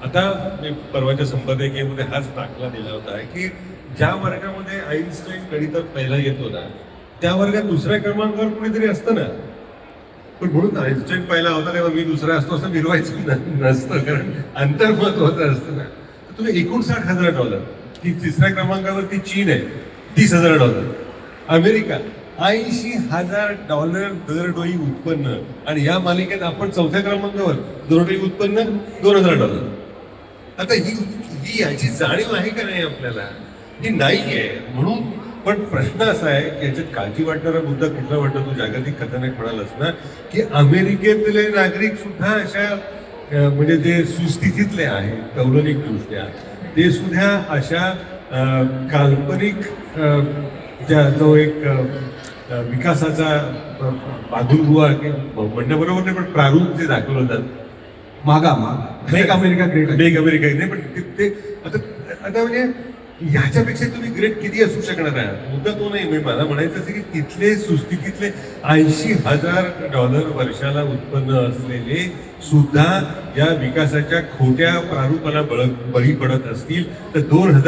आता मी परवाच्या संपादकीयमध्ये हाच दाखला दिला होता की ज्या वर्गामध्ये आईन्स्टाईन गणितात पहिला येत होता त्या वर्गात दुसऱ्या क्रमांकावर कुणीतरी असतं ना. पण म्हणून आईन्स्टाईन पहिला होता तेव्हा मी दुसरा असतो असं मिरवायचं नसतं, कारण अंतर महत्वाचं असतं ना. तर तुम्ही $59,000, ती तिसऱ्या क्रमांकावरती चीन आहे $30,000, अमेरिका $80,000 दरडोई उत्पन्न, आणि या मालिकेत आपण चौथ्या क्रमांकावर दरडोई उत्पन्न $2,000. आता ही ही याची जाणीव आहे का नाही आपल्याला? ही नाही आहे. म्हणून पण प्रश्न असा आहे की याच्यात काळजी वाटणारा मुद्दा कुठला वाटतो? तू जागतिक कथानक म्हणालास ना की अमेरिकेतले नागरिक सुद्धा अशा म्हणजे जे सुस्थितीतले आहेत तौलनिक दृष्ट्या, ते सुद्धा अशा काल्पनिक जो एक विकासाचा माधुरबुवा म्हणणं बरोबर नाही, पण प्रारूप जे दाखवलं जात मागा make America great. Make America नाही, पण ते आता आता म्हणजे ह्याच्यापेक्षा तुम्ही ग्रेट किती असू शकणार आहात? मुद्दा तो नाही. म्हणजे मला म्हणायचं असं की तिथले सुस्थितीतले $80,000 वर्षाला उत्पन्न असलेले सुद्धा या विकासाच्या खोट्या प्रारूपाला बळी पडत असतील तर 2000